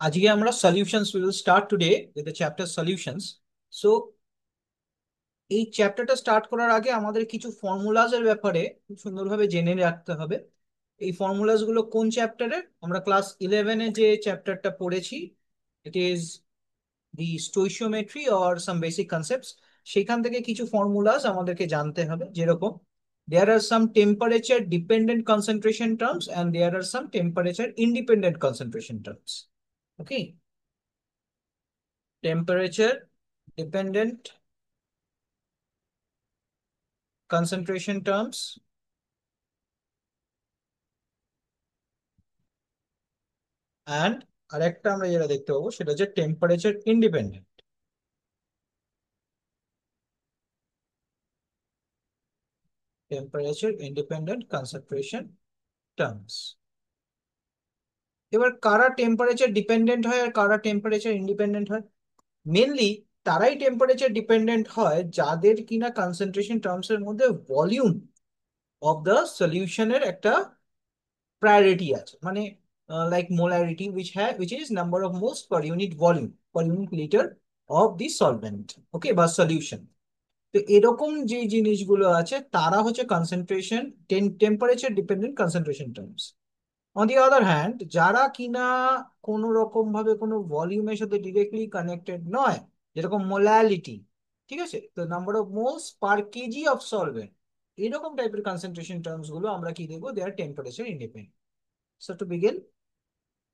আজকে আমরা solutions will start today with the chapter solutions. So এই চ্যাপ্টারটা স্টার্ট করার আগে আমাদের কিছু ফর্মুলাজ এর ব্যাপারে খুব সুন্দরভাবে জেনে রাখতে হবে। এই ফর্মুলাস গুলো কোন চ্যাপ্টারের? আমরা ক্লাস 11-এ যে চ্যাপ্টারটা পড়েছি, it is the stoichiometry or some basic concepts. সেখান থেকে কিছু ফর্মুলাস আমাদেরকে জানতে হবে, যেরকম there are some temperature dependent concentration terms and there are some temperature independent concentration terms. Okay, temperature dependent concentration terms and আরেকটা আমরা যেটা দেখতে পাবো সেটা হচ্ছে temperature independent. Temperature independent concentration terms. এবার কারা টেম্পারেচার ডিপেন্ডেন্ট হয় আর কারা টেম্পারেচার ইন্ডিপেন্ডেন্ট হয়? মেনলি তারাই টেম্পারেচার ডিপেন্ডেন্ট হয় যাদের কিনা কনসেন্ট্রেশন টার্মস এর মধ্যে ভলিউম অফ দ্য সলিউশনের একটা প্রায়োরিটি আছে, মানে like molarity which is number of moles per unit volume per unit liter of the solvent, ওকে, বা সলিউশন। তো এরকম যে জিনিসগুলো আছে তারা হচ্ছে concentration temperature dependent concentration terms. On the other hand, যারা কিনা কোনো রকম ভাবে কোনো ভলিউমের সাথে ডিরেক্টলি কানেক্টেড নয়, যেরকম মোলালিটি, ঠিক আছে, তো number of moles per KG of solvent, এরকম টাইপের কনসেন্ট্রেশন টার্মস গুলো আমরা কি দেখবো? They are temperature independent. So to begin,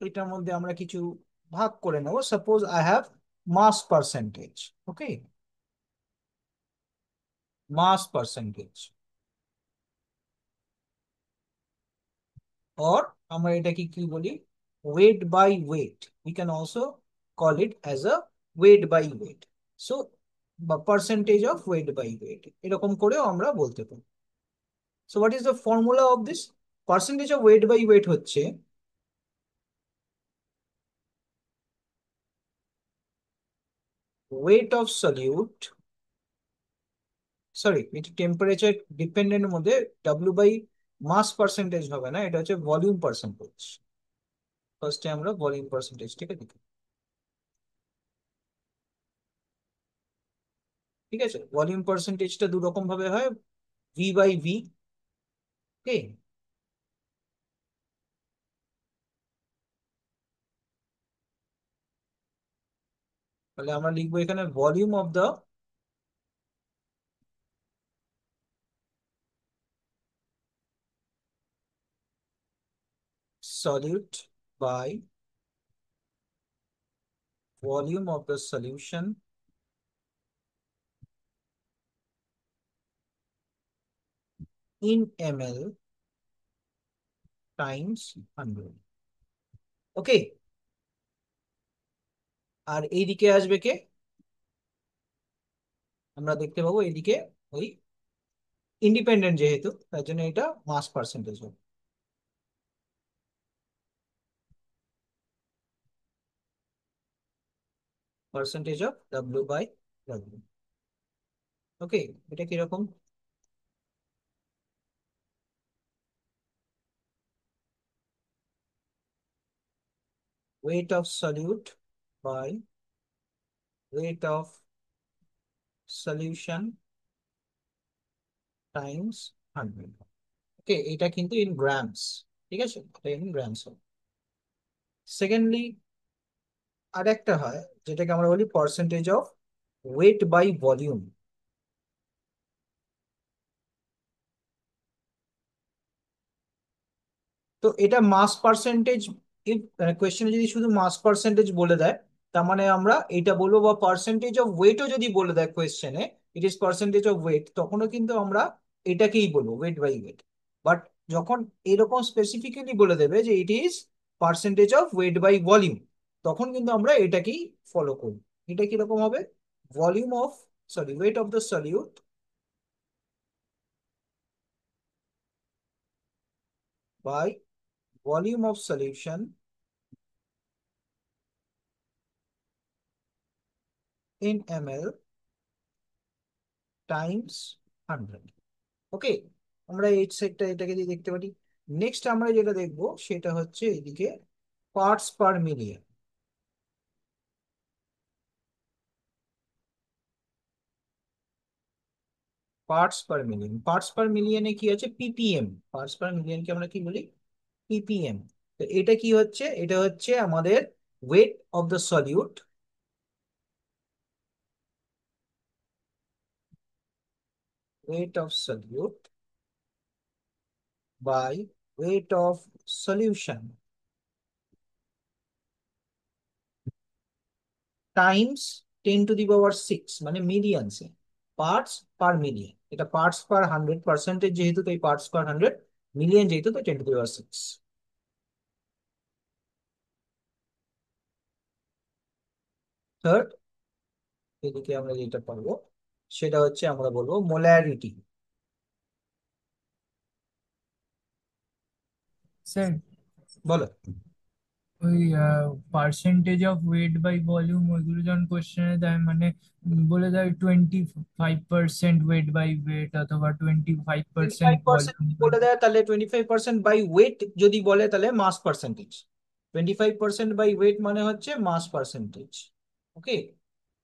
এটার মধ্যে আমরা কিছু ভাগ করে নেব। Suppose I have mass percentage, okay, mass percentage, or আমরা এটাকে কি বলি? Weight by weight, we can also call it as a weight by weight. So বা percentage of weight by weight, এরকম করেও আমরা বলতে পারি। So what is the formula of this? Percentage of weight by weight হচ্ছে weight of solute, sorry, এটা temperature dependent মধ্যে W by mass percentage হবে না, এটা হচ্ছে ভলিউম পার্সেন্টেজ। ফার্স্টে আমরা ভলিউম পার্সেন্টেজ, ঠিক আছে, ঠিক আছে। ভলিউম পার্সেন্টেজটা দু রকম ভাবে হয়, ভি বাই ভি, ওকে। তাহলে আমরা লিখবো এখানে volume of the solute by volume of the solution in M L times 100, okay. আর এইদিকে আসবে কে? আমরা দেখতে পাবো এইদিকে ওই ইন্ডিপেন্ডেন্ট, যেহেতু তার জন্য এটা মাস পার্সেন্টেজ হবে, percentage of W by W, okay. এটা কিরকম? weight of solute by weight of solution times 100, ওকে। এটা কিন্তু ইন গ্রামস, ঠিক আছে, এটা ইন গ্রামস হবে। সেকেন্ডলি আর একটা হয় যেটাকে আমরা বলি percentage of weight by volume. তো এটা মাস পার্সেন্টেজ, কোয়েশ্চেনে যদি শুধু মাস পার্সেন্টেজ বলে দেয়, তার মানে আমরা এটা বলবো, বা পার্সেন্টেজ অফ ওয়েটও যদি বলে দেয় কোয়েশ্চেনে, it is percentage of weight, তখনও কিন্তু আমরা এটাকেই বলবো ওয়েট বাই ওয়েট। বাট যখন এরকম স্পেসিফিক্যালি বলে দেবে যে it is percentage of weight by volume, তখন কিন্তু আমরা এটাকেই ফলো করি। এটা কিরকম হবে? Volume of, sorry, weight of the solute by volume of solution in ml times 100, okay. আমরা এই সেটটা এটাকে দিয়ে দেখতে পারি। নেক্সট আমরা যেটা দেখবো সেটা হচ্ছে এদিকে parts per million. Parts per million. Parts per মিলিয়নে কি আছে? পিপিএম। পার্টস পার মিলিয়নকে আমরা কি বলি? পিপিএম। তো এটা কি হচ্ছে? এটা হচ্ছে আমাদের weight of the solute, weight of solute by weight of solution times 10⁻⁶, মানে মিলিয়নসে। পার্টস পার মিলিয়ন, এটা পার্টস পার 100 পার্সেন্টেজ যেহেতু, তাই পার্টস পার 100, মিলিয়ন যেহেতু তো 10⁻⁶। থার্ড, এদিকে আমরা যেটা পারবো সেটা হচ্ছে আমরা বলবো মোলারিটি। স্যার, বলো। ওই percentage of weight by volume ওইগুলো যখন কোশ্চেনে দেয়, মানে বলে দেয় 25% ওয়েট বাই ওয়েট অথবা twenty five twenty percent five percent volume by. বলে দেয় তাহলে 25% বাই ওয়েট, যদি বলে তাহলে মাস পার্সেন্টেজ। 25% বাই ওয়েট মানে হচ্ছে মাস পার্সেন্টেজ। ওকে,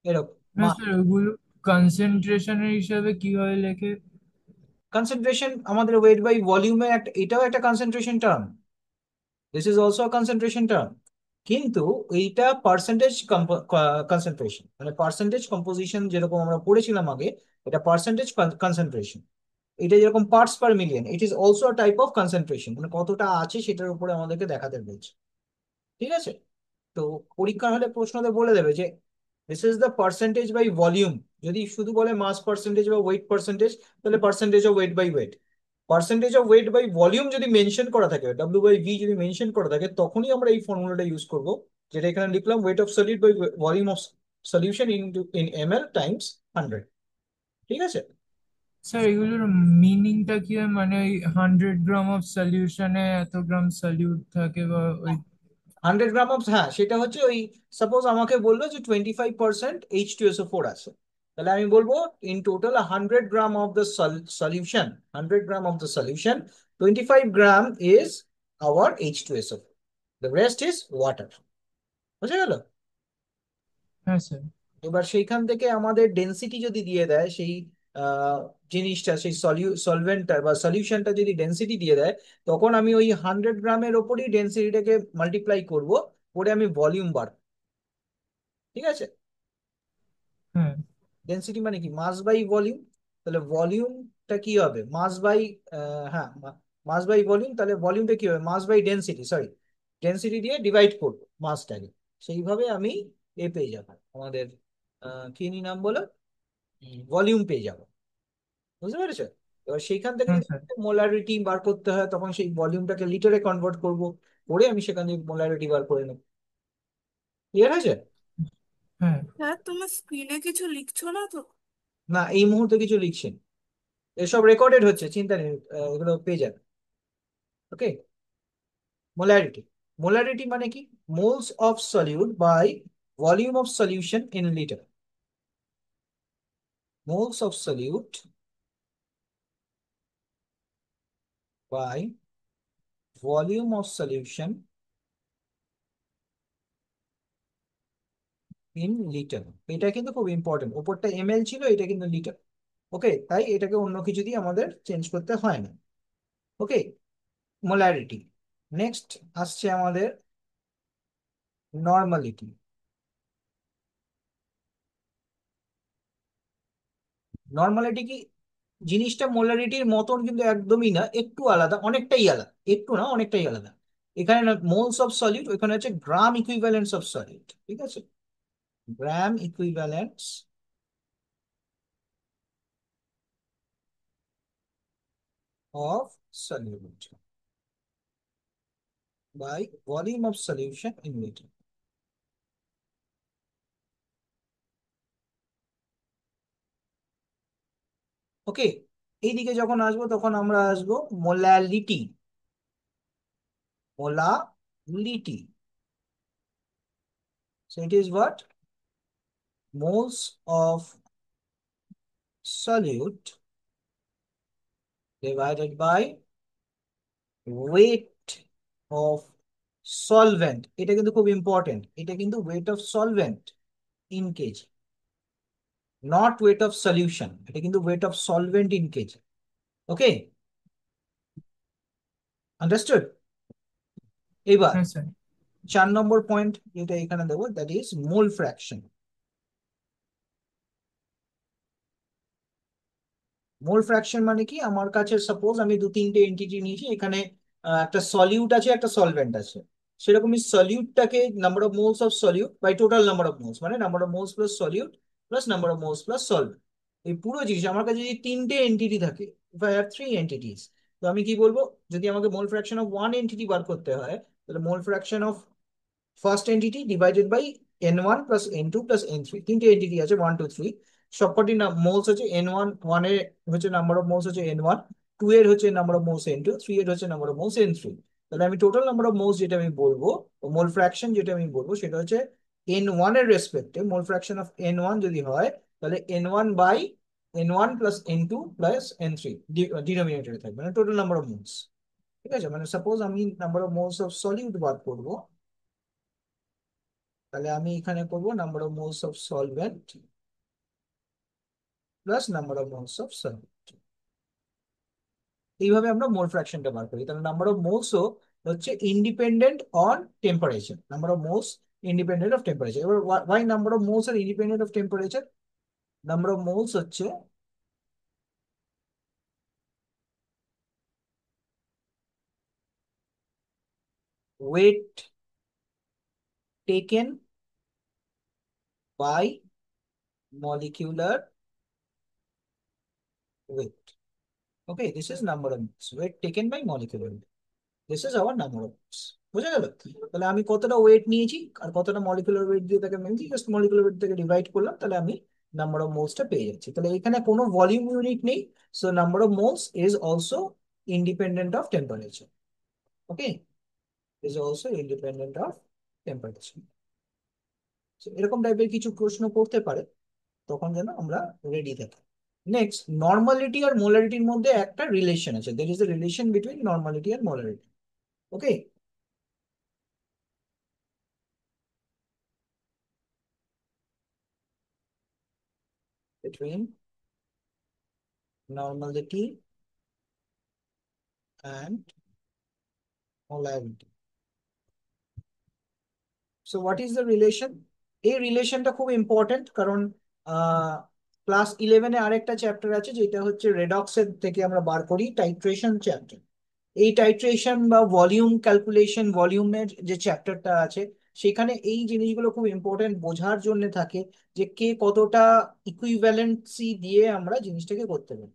এরকম। না স্যার, ওইগুলো কনসেন্ট্রেশনের হিসাবে কিভাবে লেখে? কনসেন্ট্রেশন আমাদের ওয়েট বাই ভলিউমে একটা, এটাও একটা concentration term. This is also concentration term, কিন্তু এইটা পার্সেন্টেজ কনসেন্ট্রেশন, মানে পার্সেন্টেজ কম্পোজিশন যেরকম আমরা পড়েছিলাম আগে, এটা পার্সেন্টেজ কনসেন্ট্রেশন। এটা যেরকম parts per million, it is also type of concentration, মানে কতটা আছে সেটার উপরে আমাদেরকে দেখাতে বলছে। ঠিক আছে? তো পরীক্ষা হলে প্রশ্নতে বলে দেবে যে this is the percentage by volume. যদি শুধু বলে মাস পার্সেন্টেজ বা ওয়েট পার্সেন্টেজ, তাহলে percentage of weight by weight. Percentage of weight by volume যদি মেনশন করা থাকে, W/V যদি মেনশন করা থাকে, তখনই আমরা এই ফর্মুলাটা ইউজ করব, যেটা এখানে লিখলাম, weight of solid by volume of solution in ml times 100। ঠিক আছে? স্যার, এগুলোর মিনিংটা কি হয়? মানে ওই 100 গ্রাম অফ সলিউশনে এত গ্রাম সলিউট থাকে বা ওই? 100 গ্রাম অফ, হ্যাঁ সেটা হচ্ছে ওই, সাপোজ আমাকে বললো যে 25% H2SO4 আছে, তাহলে আমি বলবো in total 100 gram of the solution, 100 gram of the solution, 25 gram is our H2SO4, the rest is water. বুঝে গেল? হ্যাঁ স্যার। এবার সেইখান থেকে আমাদের ডেন্সিটি যদি দিয়ে দেয়, সেই আহ, জিনিসটা, সেই সলভেন্টটা বা সলিউশনটা যদি ডেন্সিটি দিয়ে দেয়, তখন আমি ওই 100 গ্রামের ওপরই ডেন্সিটিটাকে মাল্টিপ্লাই করব, করে আমি ভলিউম বার। ঠিক আছে? হ্যাঁ। ডেন্সিটি মানে কি? মাস বাই ভলিউম। তাহলে ভলিউমটা কি হবে? মাস বাই, হ্যাঁ, মাস বাই ভলিউম। তাহলে ভলিউমটা কি হবে? মাস বাই ডেন্সিটি, সরি, ডেন্সিটি দিয়ে ডিভাইড করবো মাসটাকে। সেইভাবে আমি এ পেয়ে যাবো আমাদের, কি নি নাম বলো, ভলিউম পেয়ে যাবো। বুঝতে পেরেছো? এবার সেইখান থেকে হ্যাঁ যদি স্যার। মোলারিটি বার করতে হয়, তখন সেই ভলিউমটাকে লিটারে কনভার্ট করব, করে আমি সেখান থেকে মোলারিটি বার করে নেবো। ক্লিয়ার হয়েছে? হ্যাঁ স্যার, তোমার স্ক্রিনে কিছু লিখছো না তো? না, এই মুহূর্তে কিছু লিখছি না। এসব রেকর্ডেড হচ্ছে, চিন্তা নেই, এগুলো পেয়ে যাবে। ওকে। মোলারিটি, মোলারিটি মানে কি? Moles of solute by volume of solution in litre. Moles of solute by volume of solution in litre. এটা কিন্তু খুব ইম্পর্টেন্ট, ওপরটা ml ছিল, এটা কিন্তু লিটার। ওকে, তাই এটাকে অন্য কিছু দিয়ে আমাদের চেঞ্জ করতে হয় না। ওকে, মোলারিটি। নেক্সট আসছে আমাদের নর্মালিটি। নর্মালিটি কি? জিনিসটা মোলারিটির মতন কিন্তু একদমই না, একটু আলাদা, অনেকটাই আলাদা, একটু না অনেকটাই আলাদা। এখানে মোলস অফ সলিড, ওখানে হচ্ছে গ্রাম ইকুইভ্যালেন্স অফ সলিড। ঠিক আছে? Gram equivalence of solute by volume of solution in litre. Okay, এইদিকে যখন আসবো তখন আমরা আসবো molality. Molality, so it is what? Moles of solute divided by weight of solvent। এটা কিন্তু খুব ইম্পর্টেন্ট, এটা কিন্তু wait of solvent in KG. Not wait of solution, এটা কিন্তু wait of solvent in KG. Okay, understood? এবার হ্যাঁ sir. 4 নম্বর point যেটা এখানে দেবো, that is mole fraction. Mole fraction মানে কি, আমার কাছে সাপোজ আমি 2-3টে এন্টিটি নিয়েছি, এখানে একটা সলিউট আছে, একটা সলভেন্ট আছে। সেরকমই সলিউটটাকে number of moles of solute by total number of moles, মানে number of moles plus solute plus number of moles plus solvent. এই পুরো জিনিস আমার কাছে যদি 3টে এন্টিটি থাকে, ইফ আই হ্যাভ 3 entities, তো আমি কি বলবো, যদি আমাকে mole fraction of one entity বার করতে হয়, তাহলে mole fraction of first entity divided by n1 plus n2 plus n3, 3টে এন্টিটি আছে 1 2 3, সবকটি মোলস হচ্ছে n1, 1 এর হচ্ছে নাম্বার অফ মোলস হচ্ছে n1, 2 এর হচ্ছে নাম্বার অফ মোলস n2, 3 এর হচ্ছে নাম্বার অফ মোলস n3। তাহলে আমি টোটাল নাম্বার অফ মোলস যেটা আমি বলবো, মোল ফ্র্যাকশন যেটা আমি বলবো, সেটা হচ্ছে n1 এর রেসপেক্টে মোল ফ্র্যাকশন অফ n1 যদি হয়, তাহলে n1 by n1 plus n2 plus n3 ডিনোমিনেটরে থাকবে, মানে টোটাল নাম্বার অফ মোলস। ঠিক আছে, মানে সাপোজ আমি number of moles of solute বার করবো, তাহলে আমি এখানে করব number of moles of solvent plus number of moles of solvent. এইভাবে আমরা মোল ফ্র্যাকশনটা বার করি। তাহলে নাম্বার অফ মোলসও হচ্ছে independent on temperature, number of moles independent of temperature. এবার why number of moles are independent of temperature? Number of moles হচ্ছে weight taken by molecular weight. Okay, this is number of moles, weight taken by molecular weight, this is our number of moles. বোঝা গেল? তাহলে আমি কতটা wait নিয়েছি আর কতটা molecular weight দিয়ে তাকে মেনছি, জাস্ট মলিকুলার ওয়েট থেকে ডিভাইড করলাম, তাহলে আমি নাম্বার অফ মোলসটা পেয়ে যাচ্ছি। তাহলে এখানে কোনো ভলিউম ইউনিট নেই, so number of moles is also independent of temperature. Okay, is also independent of temperature. এরকম টাইপের কিছু প্রশ্ন করতে পারে, তখন যেন আমরা রেডি থাকি। নেক্সট, নর্মালিটি আর মোলারিটির মধ্যে একটা রিলেশন আছে, there is a relation between normality আর molarity. Okay, between normality and molarity. So what is the relation? এই রিলেশনটা খুব ইম্পর্টেন্ট, কারণ ক্লাস 11-এ আরেকটা চ্যাপ্টার আছে যেটা হচ্ছে রেডক্সের থেকে আমরা বার করি, টাইট্রেশন চ্যাপ্টার। এই টাইট্রেশন বা ভলিউম ক্যালকুলেশন, ভলিউমের যে চ্যাপ্টারটা আছে, সেখানে এই জিনিসগুলো খুব ইম্পর্টেন্ট বোঝার জন্য থাকে, যে কে কতটা ইকুইভ্যালেন্সি দিয়ে আমরা জিনিসটাকে করতে পারি।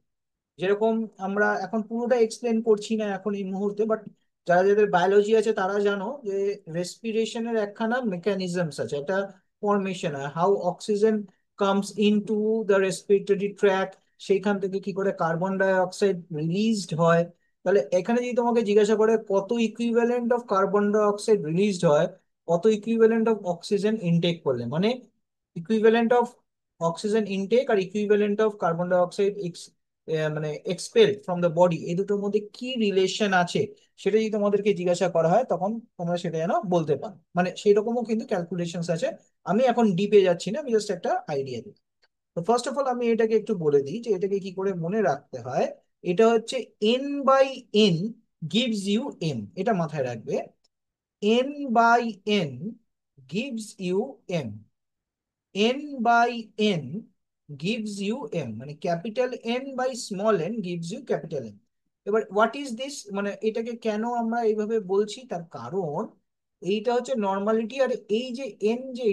যেরকম, আমরা এখন পুরোটা এক্সপ্লেন করছি না এখন এই মুহূর্তে, বাট যারা যাদের বায়োলজি আছে তারা জানো যে রেসপিরেশনের একখানা মেকানিজমস আছে, একটা ফরমেশন হয়, how oxygen comes in to the respiratory track, সেইখান থেকে কি করে কার্বন ডাই অক্সাইড রিলিজড হয়। তাহলে এখানে যদি তোমাকে জিজ্ঞাসা করে কত ইকুইভ্যালেন্ট অফ কার্বন ডাই অক্সাইড রিলিজড হয়, কত ইকুইভ্যালেন্ট অফ অক্সিজেন ইনটেক করলে, মানে ইকুইভ্যালেন্ট অফ অক্সিজেন ইনটেক আর ইকুইভ্যালেন্ট অফ কার্বন ডাই অক্সাইড মানে এক্সপেল ফ্রম দ্য বডি, এই দুটোর মধ্যে কি রিলেশন আছে, সেটা যদি তোমাদেরকে জিজ্ঞাসা করা হয়, তখন তোমরা সেটা যেন বলতে পারো। মানে সেই রকমও কিন্তু ক্যালকুলেশনস আছে। আমি এখন ডিপে যাচ্ছি না, আমি জাস্ট একটা আইডিয়া দিই। তো ফার্স্ট অফ অল আমি এটাকে একটু বলে দিই যে এটাকে কি করে মনে রাখতে হয়। এটা হচ্ছে N by N gives you M, এটা মাথায় রাখবে। N by N gives you M, n by n gives you m, মানে capital n by small n gives you capital n। এবার হোয়াট ইজ দিস, মানে এটাকে কেন আমরা এইভাবে বলছি, তার কারণ এইটা হচ্ছে নর্মালিটি, আর এই যে n যে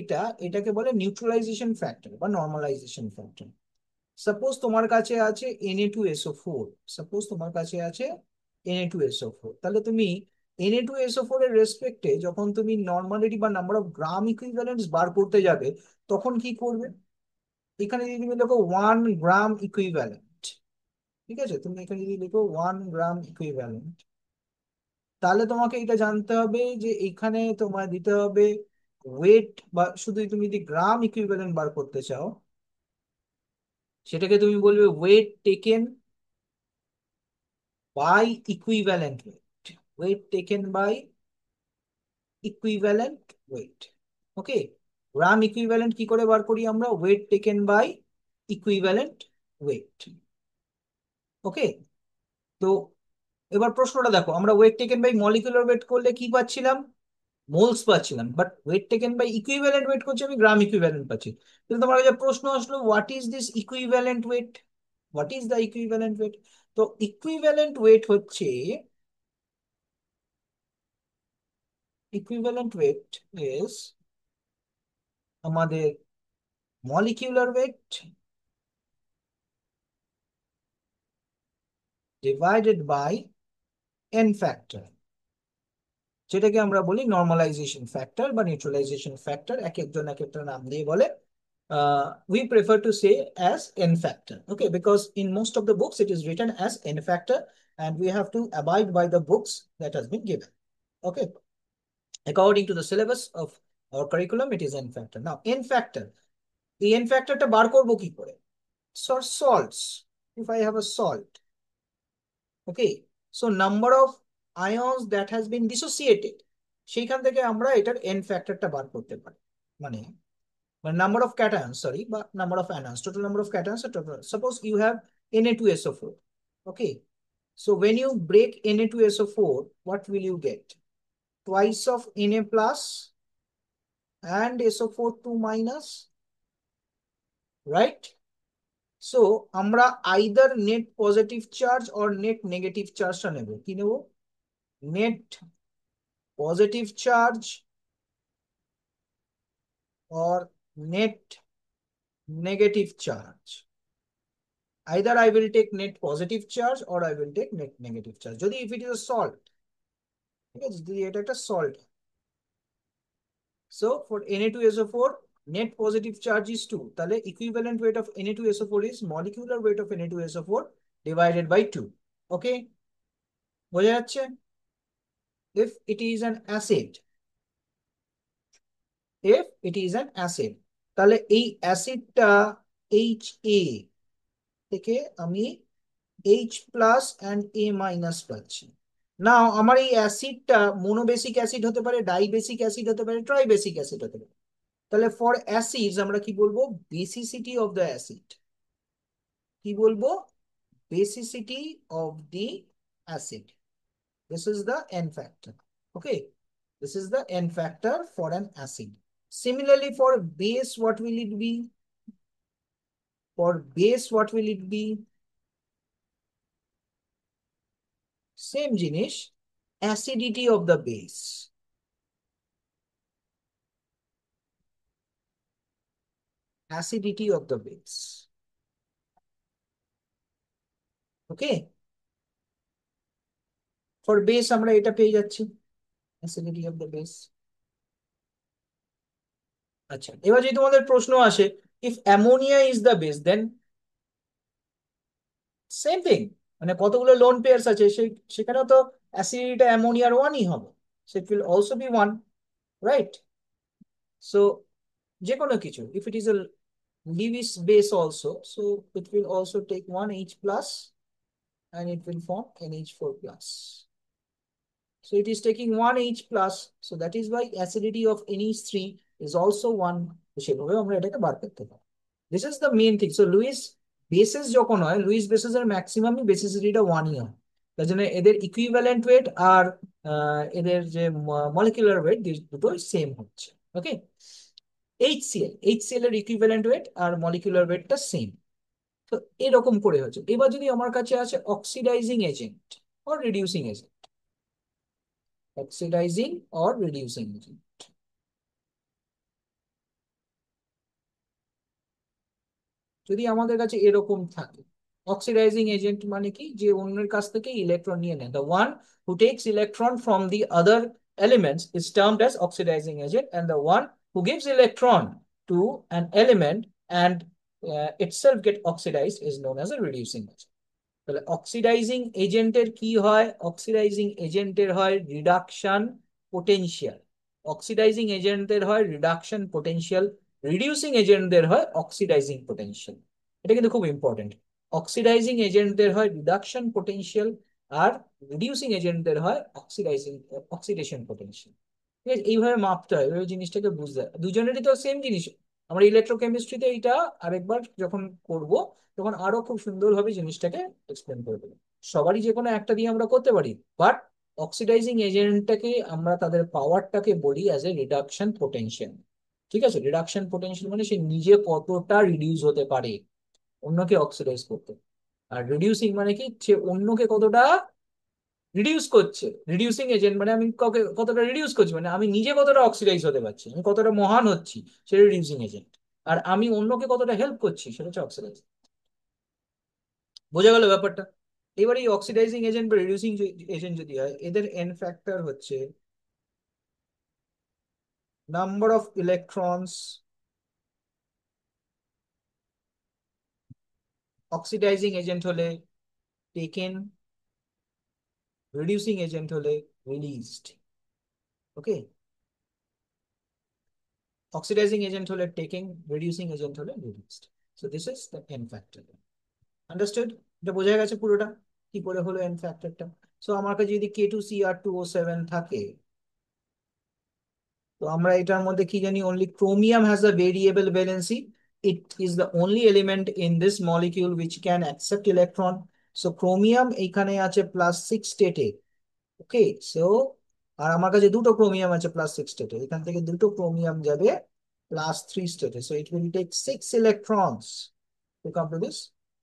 এটাকে বলে নিউট্রালাইজেশন ফ্যাক্টর বা নর্মালাইজেশন ফ্যাক্টর। সাপোজ তোমার কাছে আছে Na2SO4, সাপোজ তোমার কাছে আছে Na2SO4, তাহলে তুমি Na2SO4 এর রেসপেক্টে যখন তুমি নর্মালিটি বা নাম্বার অফ গ্রাম ইকুইভ্যালেন্টস বার করতে যাবে, তখন কি করবে? এখানে যদি তুমি দেখো 1 গ্রাম ইকুইভ্যালেন্ট, ঠিক আছে, তুমি এখানে যদি লিখো 1 গ্রাম ইকুইভ্যালেন্ট, তাহলে তোমাকে এটা জানতে হবে যে এখানে তোমার দিতে হবে ওয়েট, বা শুধু তুমি যদি গ্রাম ইকুইভ্যালেন্ট বার করতে চাও, সেটাকে তুমি বলবে weight taken by equivalent weight, weight taken by equivalent weight. Okay, gram equivalent কি করে বার করি আমরা? Weight taken by equivalent weight. Okay, তো এবার প্রশ্নটা দেখো, আমরা weight taken by molecular weight করলে কি পাচ্ছিলাম? মোলস পাচ্ছিলাম, but weight taken by equivalent weight করছি আমি, গ্রাম ইকুইভ্যালেন্ট পাচ্ছি। কিন্তু তোমার কাছে প্রশ্ন আসলো, what is this equivalent weight? What is the equivalent weight? তো ইকুইভ্যালেন্ট ওয়েট হচ্ছে, ইকুইভ্যালেন্ট ওয়েট ইজ আমাদের molecular weight divided by N factor, যেটাকে আমরা বলি নর্মালাইজেশন ফ্যাক্টর বা নিউট্রালাইজেশন ফ্যাক্টর, এক একজন এক একটা নাম দিয়ে বলে। We prefer to say as n factor, okay, because in most of the books it is written as n factor, and we have to abide by the books that has been given. Okay, according to the syllabus of our curriculum, it is n factor. Now n factor, the n factor টা বার করব কি করে? So salts, if I have a salt, okay, so number of ions that has been dissociated, সেইখান থেকে আমরা এটার n ফ্যাক্টরটা বার করতে পারি। মানে number of cations, sorry, but number of anions, total number of cations or total. Suppose you have Na2SO4, okay, so when you break Na2SO4, what will you get? Twice of Na plus and SO4 2 minus, right? So আমরা either net positive charge or net negative charge টা নেব। কি নেব? Net positive charge or net negative charge। Either I will take net positive charge or I will take net negative charge, যদি if it is a salt, ঠিক আছে, যদি এটা একটা salt। So for Na2SO4, net positive charge is 2, তাহলে equivalent weight of Na2SO4 is molecular weight of Na2SO4 divided by 2. Okay, বোঝা যাচ্ছে? If it is an acid, if it is an acid, তাহলে এই অ্যাসিডটা HA থেকে আমি H plus and A minus পাচ্ছি। নাও আমার এই অ্যাসিডটা মোনোবেসিক অ্যাসিড হতে পারে, ডাইবেসিক অ্যাসিড হতে পারে, ট্রাইবেসিক অ্যাসিড হতে পারে। তাহলে ফর অ্যাসিডস আমরা কি বলবো? Basicity of the acid. কি বলবো? Basicity of the acid. This is the N factor. Okay, this is the N factor for an acid. Similarly for base, what will it be? For base, what will it be? Same জিনিস, acidity of the base. Acidity of the base. Okay, for base আমরা এটা পেয়ে যাচ্ছি, acidity of the base. আচ্ছা, এবার যদি তোমাদের প্রশ্ন আসে, if ammonia is the base, then same thing, মানে কতগুলো লোন পেয়ার্স আছে সেখানেও তো অ্যাসিডিটিটা অ্যামোনিয়ার ওয়ানই হবে, so it will also be one, right? So যে কোনো কিছু, if it is a Lewis base also, so it will also take one H plus and it will form NH4 plus. So it is taking one H plus, so that is why acidity of NH3 is also one. সেভাবে আমরা এটাকে বার করতে পারি। This is the main thing. So Lewis bases যখন হয়, Lewis bases এর ম্যাক্সিমামই বেসিসিটিটা ওয়ানই হয়, তার জন্য এদের ইকুইভ্যালেন্ট ওয়েট আর এদের যে মলিকুলার ওয়েট দুটোই সেম হচ্ছে। ওকে, এইচসিএল এর ইকুইভ্যালেন্ট ওয়েট আর মলিকুলার ওয়েটটা সেম। তো এরকম করে হচ্ছে। এবার যদি আমার কাছে আছে oxidising agent or reducing agent, oxidising or reducing agent, যদি আমাদের কাছে এরকম থাকে, অক্সিডাইজিং এজেন্ট মানে কি? যে অন্যের কাছ থেকে ইলেকট্রন নিয়ে নেয়, the one who tax electron from the other elements is termed as oxidizing agent, and the one who gives electron to an element and itself get oxidized is known as a reducing agent. তাহলে oxidising এজেন্টের কি হয়? Oxidising এজেন্টের হয় reduction potential, oxidising এজেন্টের হয় reduction potential, reducing এজেন্টদের হয় অক্সিডাইজিং পোটেনশিয়াল। এটা কিন্তু খুব ইম্পর্টেন্ট। অক্সিডাইজিং এজেন্টদের হয় রিডাকশন পোটেনশিয়াল আর রিডিউসিং এজেন্টদের হয় অক্সিডেশন পোটেনশিয়াল। ঠিক আছে, এইভাবে মাপতে হয়, ওই জিনিসটাকে বুঝতে হয়, দুজনেরই তো সেম জিনিস আমরা ইলেকট্রোকেমিস্ট্রিতে এইটা আরেকবার যখন করব তখন আরো খুব সুন্দরভাবে জিনিসটাকে এক্সপ্লেন করে দেবো। সবারই যে কোনো একটা দিয়ে আমরা করতে পারি, বাট অক্সিডাইজিং এজেন্টটাকে আমরা তাদের পাওয়ারটাকে বলি অ্যাজ এ রিডাকশন পোটেনশিয়াল। ঠিক আছে, রিডাকশন পোটেনশিয়াল মানে সে নিজে কতটা রিডিউস হতে পারে অন্যকে অক্সিডাইজ করতে। আর রিডিউসিং মানে কি, সে অন্যকে কতটা রিডিউস করছে। রিডিউসিং এজেন্ট মানে আমি কাউকে কতটা রিডিউস করছি, মানে আমি নিজে কতটা অক্সিডাইজ হতে পারছি, আমি কতটা মহান হচ্ছি, সেটা রিডিউসিং এজেন্ট। আর আমি অন্যকে কতটা হেল্প করছি, সেটা হচ্ছে অক্সিডাইজ। বোঝা গেল ব্যাপারটা? এবার এই অক্সিডাইজিং এজেন্ট বা রিডিউসিং এজেন্ট যদি হয়, এদের এন ফ্যাক্টর হচ্ছে number of electrons oxidising agent হলে টেকেন, রিডিউসিং এজেন্ট হলে রিলিজড। ওকে, অক্সিডাইজিং এজেন্ট হলে টেকিং, রিডিউসিং এজেন্ট হলে released. So this is the N factor. Understood? এটা বোঝা গেছে পুরোটা কি করে হলো এন ফ্যাক্টরটা? সো আমার কাছে যদি K2Cr2O7 থাকে, তো আমরা এটার মধ্যে কি জানি, only chromium has a variable valency. It is the only element in this molecule which can accept electron. So chromium এইখানে আছে +6 স্টেটে। ওকে, সো আর আমার কাছে দুটো ক্রোমিয়াম আছে +6 স্টেটে, এখান থেকে দুটো ক্রোমিয়াম যাবে +3 স্টেটে। So it will take 6 electrons to come to this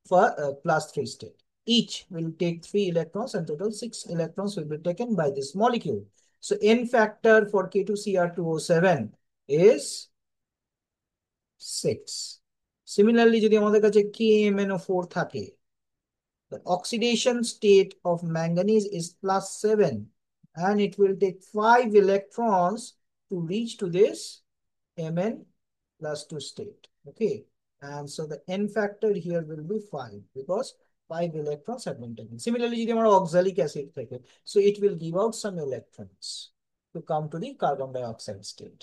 for +3 state. Each will take 3 electrons, and total 6 electrons will be taken by this molecule. So n factor for K2Cr2O7 is 6. Similarly, যদি আমাদের কাছে KMnO4 থাকে, the oxidation state of manganese is +7, and it will take 5 electrons to reach to this Mn+2 state. Okay, and so the n factor here will be 5 because 5 electrons have been taken. Similarly, যদি আমার oxalic acid থাকে, so it will give out some electrons to come to the carbon dioxide state.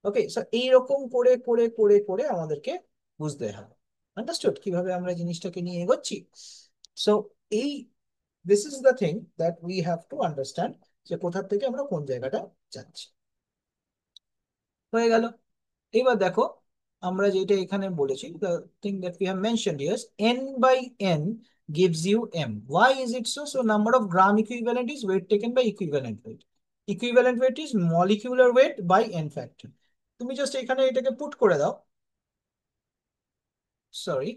Okay, so এইরকম করে করে করে করে আমাদেরকে বুঝতে হবে। আন্ডারস্টুড কিভাবে আমরা জিনিসটাকে নিয়ে এগোচ্ছি? সো এই this is the thing that we have to understand, যে কোথা থেকে আমরা কোন জায়গাটা যাচ্ছি। হয়ে গেল। এবার দেখো, আমরা যেটা এখানে বলেছি, the thing that we have mentioned is n by n gives you m. Why is it so? So number of gram equivalent is weight taken by equivalent weight. Equivalent weight is molecular weight by n factor. তুমি just এখানে এটাকে put করে দাও। Sorry,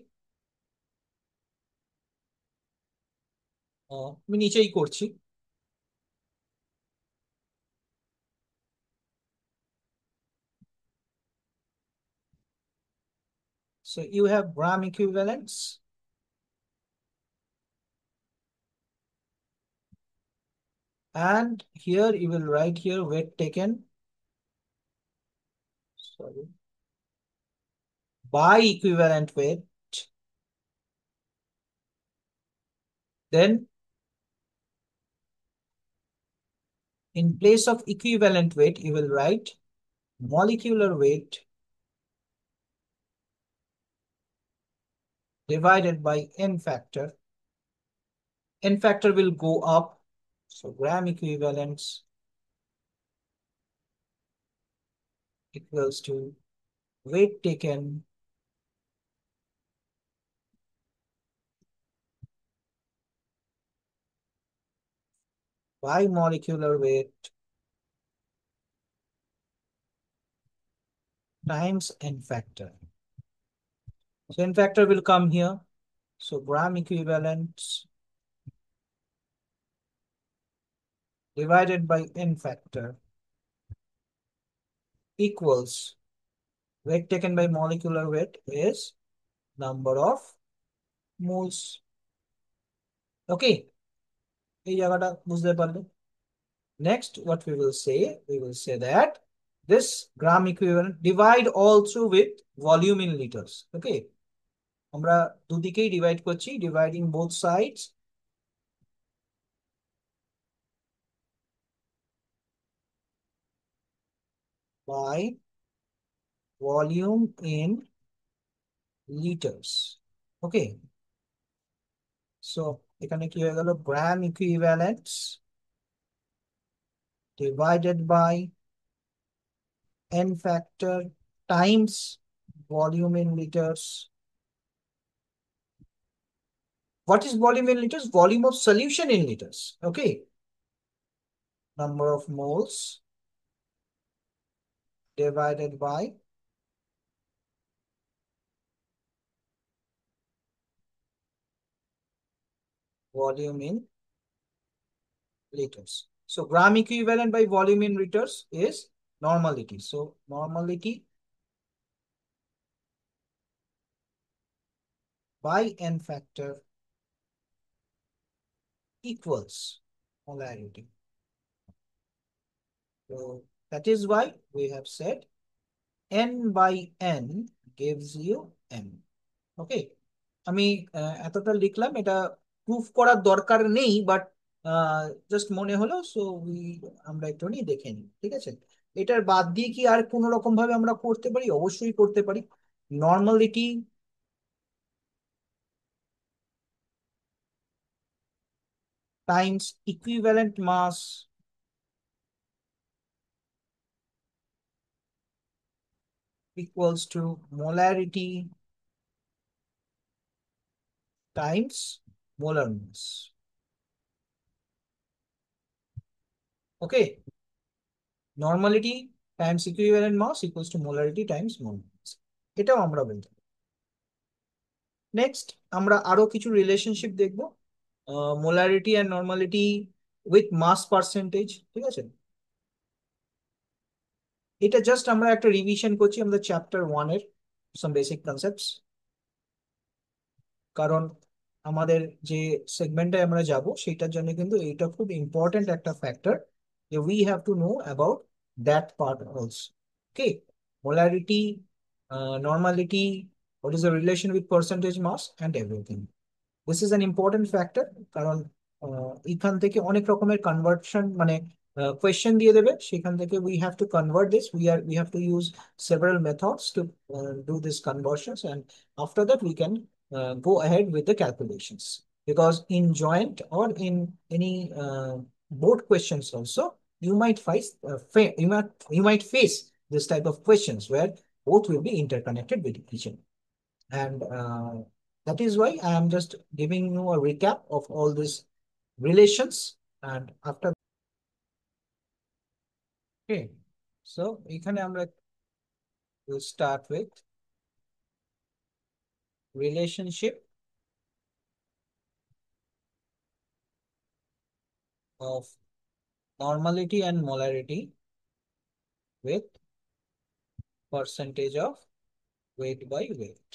আমি নিচেই করছি। So you have gram equivalents, and here you will write here weight taken, sorry, by equivalent weight. Then in place of equivalent weight, you will write molecular weight divided by n factor. N factor will go up. So gram equivalents equals to weight taken by molecular weight times n factor. So n factor will come here. So gram equivalents divided by n factor equals weight taken by molecular weight is number of moles. Okay, এই জায়গাটা বুঝতে পারলে? Next, what we will say that this gram equivalent divide all through with volume in liters. Okay, আমরা দুদিকেই divide করছি, dividing both sides by volume in liters. Okay, so এখানে কি হয়ে গেল, gram equivalents divided by n factor times volume in liters. What is volume in liters? Volume of solution in liters. Okay. Number of moles divided by volume in liters. So gram equivalent by volume in liters is normality. So normality by n factor equals molarity. So that is why we have said n by n gives you m. Okay. আমি এতটা লিখলাম, এটা proof করার দরকার নেই, but just মনে হলো, so আমরা একটুখানি দেখে নিই, ঠিক আছে। এটার বাদ দিয়ে কি আর কোনো রকম ভাবে আমরা করতে পারি? অবশ্যই করতে পারি। Normality times equivalent mass equals to molarity times molar mass. Okay. Normality times equivalent mass equals to molarity times molar mass. এটাও আমরা বলতে পারি। নেক্সট আমরা আরো কিছু রিলেশনশিপ দেখবো, molarity and normality with mass percentage, ঠিক আছে। এটা জাস্ট আমরা একটা রিভিশন করছি আমাদের চ্যাপ্টার 1 এর সাম বেসিক কনসেপ্টস, কারণ আমাদের যে সেগমেন্টে আমরা যাব সেটার জন্য কিন্তু এটা খুব ইম্পর্টেন্ট একটা ফ্যাক্টর, যে we have to know about that part also. Okay, molarity, normality, what is the relation with percentage mass and everything. This is an important factor, কারণ এখান থেকে অনেক রকমের কনভার্সন মানে কোয়েশ্চেন দিয়ে দেবে, সেখান থেকে we have to convert this, we have to use several methods to do this conversions, and after that we can go ahead with the calculations, because in joint or in any board questions also you might face you might face this type of questions where both will be interconnected with each other. And that is why I am just giving you a recap of all these relations. And after, okay, so এখানে আমরা will start with relationship of normality and molarity with percentage of weight by weight.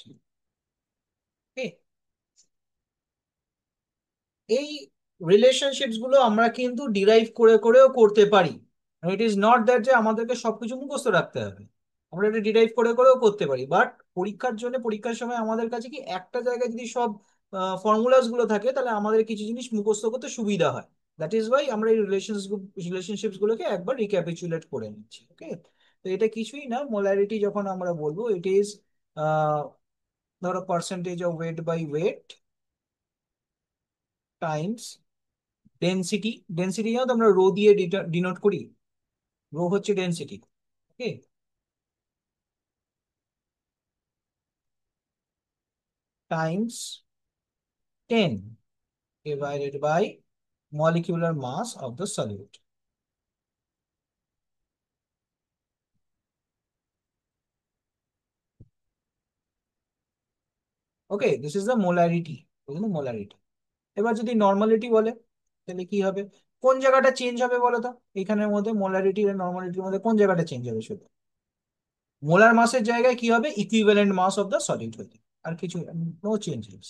Okay, এই relationships গুলো আমরা কিন্তু derive করে করেও করতে পারি। ইট ইজ নট দ্যাট যে আমাদেরকে সবকিছু মুখস্থ রাখতে হবে, আমরা এটা ডিরাইভ করে করেও করতে পারি, বাট পরীক্ষার জন্য পরীক্ষার সময় আমাদের কাছে কি একটা জায়গায় যদি সব ফর্মুলাস গুলো থাকে তাহলে আমাদের কিছু জিনিস মুখস্থ করতে সুবিধা হয়। দ্যাট ইজ ওয়াই আমরা এই রিলেশনশিপস গুলোকে একবার রিক্যাপিচুলেট করে নিচ্ছি। ওকে, তো এটা কিছুই না, মোলারিটি যখন আমরা বলবো ইট ইজ ধরো percentage of weight by weight times density. Density জানো তো আমরা রো দিয়ে ডিনোট করি, রো হচ্ছে density. Okay, times 10 divided by molecular mass of the solute. Okay, this is the molarity, বুঝলো, মোলারিটি। এবার যদি নর্মালিটি বলে তাহলে কি হবে? কোন জায়গাটা চেঞ্জ হবে বলো তো? এখানের মধ্যে মোলারিটি আর নর্মালিটির মধ্যে কোন জায়গাটা চেঞ্জ হবে? শুধু মোলার মাসের জায়গায় কি হবে? Equivalent mass of the solid হয়ে যাবে, আর কিছু, no changes.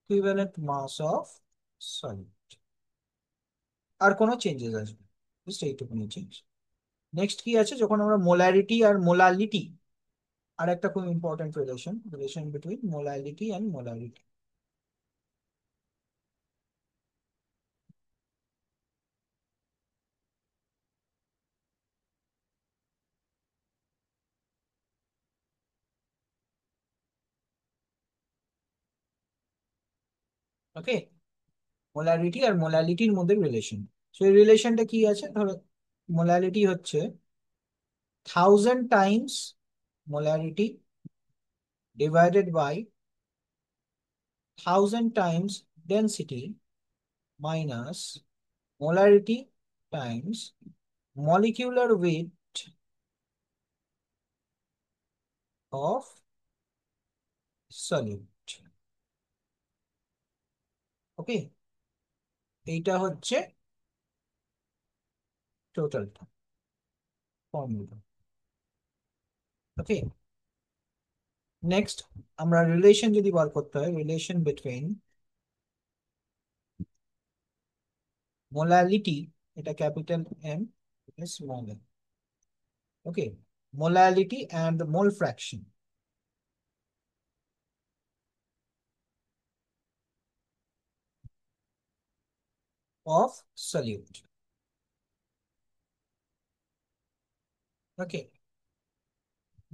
Equivalent mass of solid, আর কোনো চেঞ্জেস আসবে, জাস্ট এইটুকুনি চেঞ্জ। নেক্সট কি আছে? যখন আমরা মোলারিটি আর মোলালিটি, আর একটা খুব important relation between molality and molarity. Okay, molarity আর মোলালিটির মধ্যে রিলেশন। সো এই রিলেশনটা কি আছে, ধরো মোলালিটি হচ্ছে 1000 times molarity divided by 1000 times density minus molarity times molecular weight of solute। Okay, এইটা হচ্ছে টোটালটা ফর্মুলা। ওকে, নেক্সট আমরা রিলেশন যদি বার করতে হয়, রিলেশন বিটুইন মোলালিটি, এটা capital M, small M. Okay, molality and mole fraction of solute. Okay,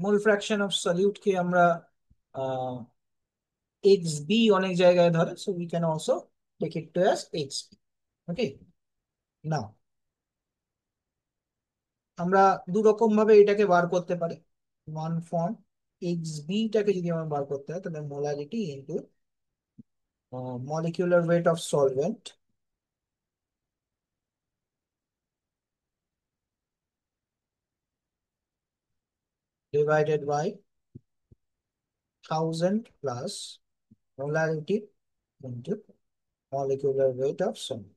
mole fraction of solute কে আমরা এক্স বি অনেক জায়গায় ধরে, so we can also take it to as X B. Okay, নাও আমরা দু রকম ভাবে এটাকে বার করতে পারি। ওয়ান ফর্ম, এক্স বিটাকে যদি আমরা বার করতে হয়, তাহলে molarity into molecular weight of solvent divided by 1000 plus molarity into molecular weight of solvent.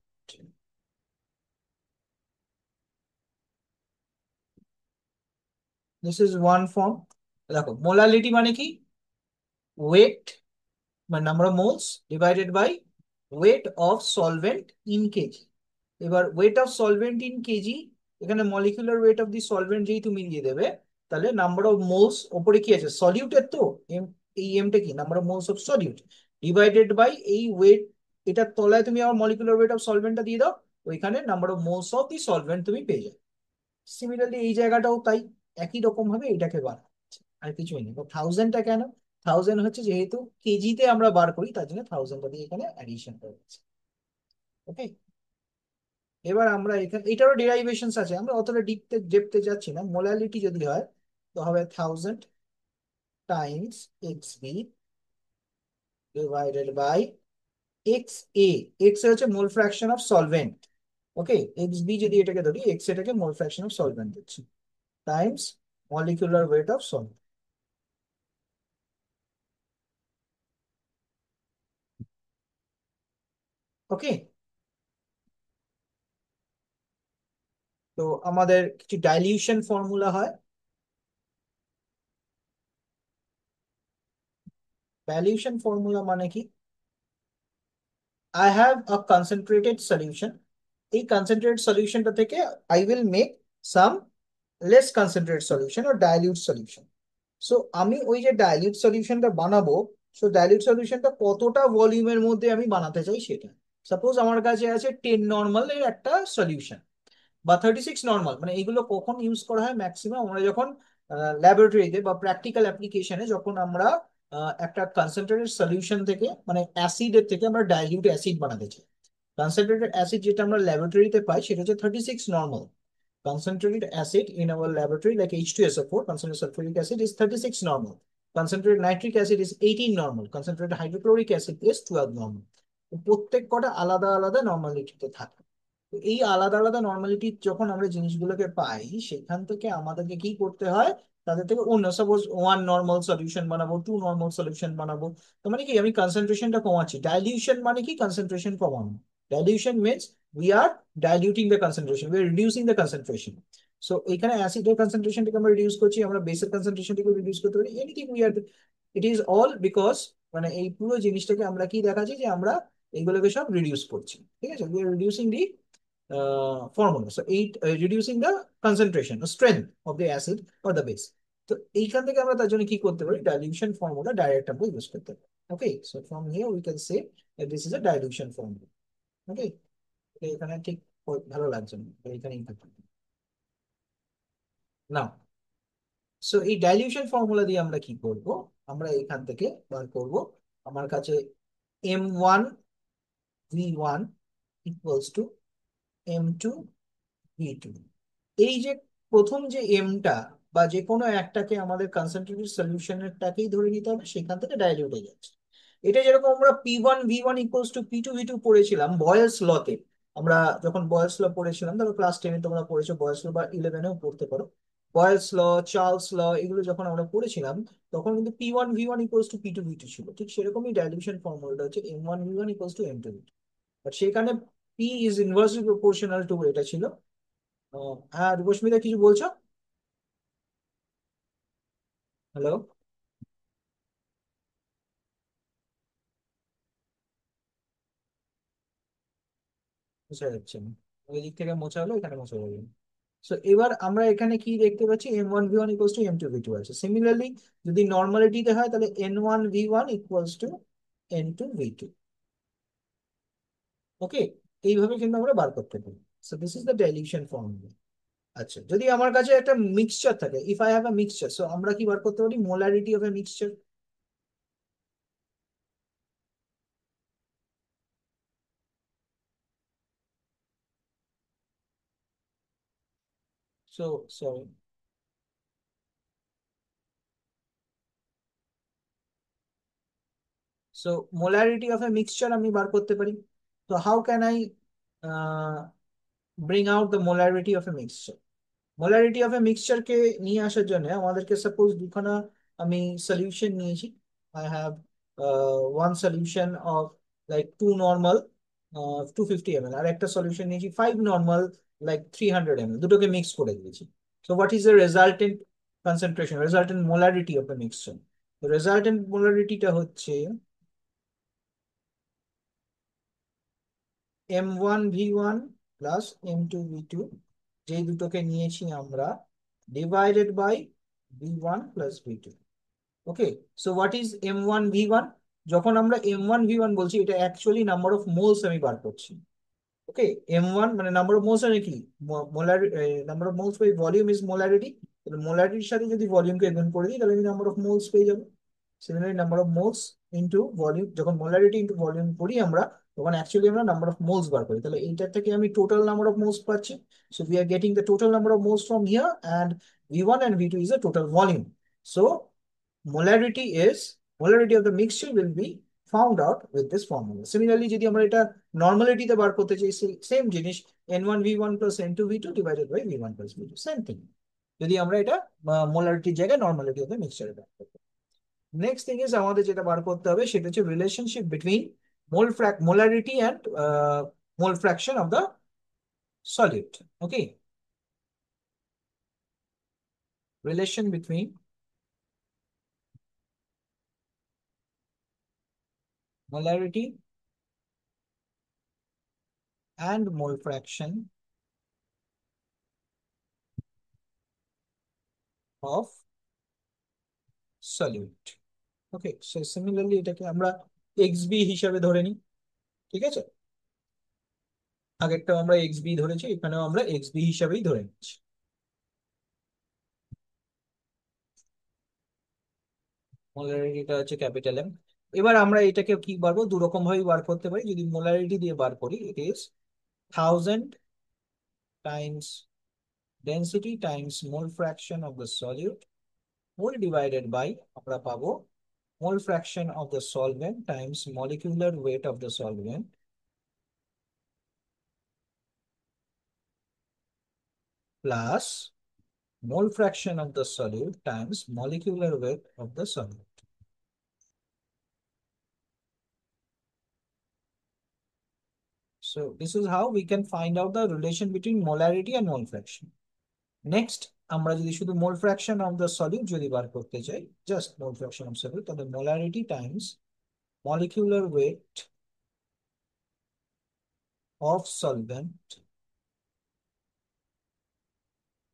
This is one form. দেখো মোলারিটি মানে কি, ওয়েট মানে number of moles divided by weight of solvent in KG. এবার weight of solvent in KG, এখানে molecular weight of the solvent যেহেতু মিলিয়ে দেবে, তাহলে নাম্বার অফ মোলস ওপরে কি আছে সলিউটের, তো এম, এই এমটা কি number of moles of solute divided by এই ওয়েট, এটার তলায় তুমি আমার মলিকুলার ওয়েট অফ সলভেন্টটা দিয়ে দাও, ওইখানে number of moles of the solvent তুমি পেয়ে যাবে। সিমিলারলি এই জায়গাটাও তাই, একই রকম ভাবে এটাকে বার করছে, আর কিছুই নেই। থাউজেন্ডটা কেন, থাউজেন্ড হচ্ছে যেহেতু কেজিতে আমরা বার করি, তার জন্য থাউজেন্ডটা দিয়ে এখানে অ্যাডিশন করে দিচ্ছি। ওকে, এবার আমরা এখানে এটারও ডেরাইভেশনস আছে, আমরা অতটা ডিপতে ডেপতে যাচ্ছি না। মোলালিটি যদি হয় তো হবে 1000 times X B divided by X A. X হচ্ছে mole fraction of solvent. Okay, X B যদি এটাকে ধরি, এক্স এটাকে মোল ফ্র্যাকশন অফ সলভেন্ট দিচ্ছি, times molecular weight of solvent. Okay, তো আমাদের কিছু ডাইলিউশন ফর্মুলা হয়। ডাইলিউশন ফর্মুলা মানে কি, I have a concentrated solution, এই কনসেন্ট্রেটেড সলিউশনটা থেকে I will make some less concentrated solution or dilute solution। So আমি ওই যে ডাইলিউট সলিউশনটা বানাবো, সো ডাইলিউট সলিউশনটা কতটা ভলিউমের মধ্যে আমি বানাতে চাই সেটা। সাপোজ আমার কাছে আছে 10 নর্মাল এর একটা সলিউশন বা 36 নর্মাল, মানে এগুলো কখন ইউজ করা হয় ম্যাক্সিমাম আমরা যখন ল্যাবরেটরিতে বা প্র্যাকটিক্যাল অ্যাপ্লিকেশনে, যখন আমরা একটা কনসেন্ট্রেটেড সলিউশন থেকে মানে অ্যাসিডের থেকে আমরা ডাইলিউট অ্যাসিড বানাতে চাই। কনসেন্ট্রেটেড অ্যাসিড যেটা আমরা ল্যাবরেটরিতে পাই সেটা হচ্ছে 36 normal. Concentrated acid in our laboratory like H2SO4, concentrated sulfuric acid is 36 normal. Concentrated nitric acid is 18 normal. Concentrated hydrochloric acid is 12 normal. তো প্রত্যেক কটা আলাদা আলাদা নর্মালিটিতে থাকে। তো এই আলাদা আলাদা নর্মালিটি যখন আমরা জিনিসগুলোকে পাই, সেখান থেকে আমাদেরকে কি করতে হয়, তাদের থেকে অন্য সাপোজ ওয়ান নর্মাল সলিউশন বানাবো, টু নর্মাল সলিউশন বানাবো। তো মানে কি আমি কনসেন্ট্রেশনটা কমাচ্ছি। ডাইলিউশন মানে কি কনসেন্ট্রেশন কমানো। Dilution means we are diluting the concentration, we are reducing the concentration। So এখানে অ্যাসিডের কনসেন্ট্রেশনটাকে আমরা রিডিউস করছি, আমরা বেসের কনসেন্ট্রেশনটাকে রিডিউস করতে পারি, anything we are, it is all because মানে এই পুরো জিনিসটাকে আমরা কি দেখাচ্ছি যে আমরা এইগুলোকে সব রিডিউস করছি। ঠিক আছে, we are reducing the formula, so এই reducing the concentration strength of the acid or the base. তো এইখান থেকে আমরা তার জন্য কি করতে পারি, ডাইলিউশন ফর্মুলা ডাইরেক্ট আমরা ইউজ করতে পারি। Okay, so from here we can say this is a dilution formula. Okay, এখানে ঠিক ভালো লাগছে না, এখানেই থাকবে না। সো এই ডাইলিউশন ফর্মুলা দিয়ে আমরা কি করব, আমরা এখান থেকে বার করব আমার কাছে M1 V1 equals to M2 V2। এই যে প্রথম যে এমটা বা যে কোনো একটাকে আমাদের কনসেন্ট্রেটেড সলিউশনেরটাকেই ধরে নিতে হবে, সেখান থেকে ডাইলিউট হয়ে যাচ্ছে। এটা যেরকম আমরা P1 V1 equals to P2 V2 পড়েছিলাম বয়েলস লতে। আমরা যখন বয়েলস ল পড়েছিলাম, ধরো ক্লাস 10-এ তোমরা পড়েছো বয়েলস ল, বা 11-এও পড়তে পারো। বয়েলস ল, চার্লস ল, এগুলো যখন আমরা পড়েছিলাম, তখন কিন্তু P1 V1 equals to P2 V2 ছিল। ঠিক সেরকমই ডাইলিউশন ফর্মুলাটা হচ্ছে M1 V1 equals to M2 V2। But সেখানে P is inversely proportional to এটা ছিল। হ্যাঁ রূপস্মিতা, কিছু বলছো? হ্যালো? বুঝা যাচ্ছে না। ওই দিক থেকে মোছা হলো, এখানে মোছা যাবে। সো এবার আমরা এখানে কি দেখতে পাচ্ছি, M1 V1 equals to M2 V2 আছে। সিমিলারলি যদি নর্মালিটিতে হয়, তাহলে N1 V1 equals to N2 V2। ওকে, এইভাবে কিন্তু আমরা বার করতে পারি। So this is the dilution formula. আচ্ছা, যদি আমার কাছে একটা মিক্সচার থাকে, if I have a mixture, so আমরা কি বার করতে পারি? Molarity of a mixture. So sorry, so molarity of a mixture আমি বার করতে পারি। তো how can I bring out the molarity of a mixture? Molarity of a মিক্সচারকে নিয়ে আসার জন্য আমাদেরকে, সাপোজ দুখানা আমি সলিউশন নিয়েছি। I have one solution of like 2 normal 250 ml, আর একটা সলিউশন নিয়েছি 5 নর্মাল লাইক 300 ml, দুটোকে মিক্স করে দিয়েছি। So what is the resultant concentration, resultant molarity of a mixture? Resultant মোলারিটিটা হচ্ছে M1 V1 plus M2 V2, যেই দুটোকে নিয়েছি আমরা, divided by V1 plus V2। Okay, so what is M1 V1? যখন আমরা M1 V1 বলছি, এটা অ্যাকচুয়ালি নাম্বার অফ মোলস আমি বার করছি। ওকে, M1 মানে নাম্বার অফ মোলস, মানে কি, molar number of moles by volume is molarity. মোলারিটির সাথে যদি ভলিউমকে গুণ করে দিই, তাহলে আমি নাম্বার অফ মোলস পেয়ে যাবো। Similarly number of moles into volume, যখন মোলারিটি ইন্টু ভলিউম করি আমরা, তখন অ্যাকচুয়ালি আমরা নাম্বার অফ মোলস বার করি। তাহলে এইটার থেকে আমি টোটাল নাম্বার অফ মোলস পাচ্ছি। So we are getting the total number of moles from here, and V1 and V2 is the total volume. So molarity is, molarity of the mixture will be found out with this formula. Similarly যদি আমরা এটা normality তে বার করতে চাই, same জিনিস, N1 V1 plus N2 V2 divided by V1 plus V2, same thing. যদি আমরা এটা মোলারিটির জায়গায় নর্মালিটি অফ দ্য মিক্সচারে বার করতে। নেক্সট থিং ইজ, আমাদের যেটা বার করতে হবে সেটা হচ্ছে relationship between molarity and mole fraction of the solute. Okay, relation between molarity and mole fraction of solute। Okay, so similarly এটাকে আমরা XB হিসাবে ধরে নিই। ঠিক আছে, আগেরটাও আমরা XB ধরেছি, এখানেও আমরা XB হিসাবেই ধরে নিচ্ছি। মোলারিটিটা হচ্ছে ক্যাপিটাল M। এবার আমরা এটাকে কি পারবো, দু রকম ভাবে বার করতে পারি। যদি মোলারিটি দিয়ে বার করি, it is 1000 times density times mole fraction of the solute, whole divided by, আমরা পাবো mole fraction of the solvent times molecular weight of the solvent, plus mole fraction of the solute times molecular weight of the solvent. So this is how we can find out the relation between molarity and mole fraction. Next, আমরা যদি শুধু mole fraction of the solute যদি বার করতে চাই, just mole fraction of solute, তাহলে molarity times molecular weight of solvent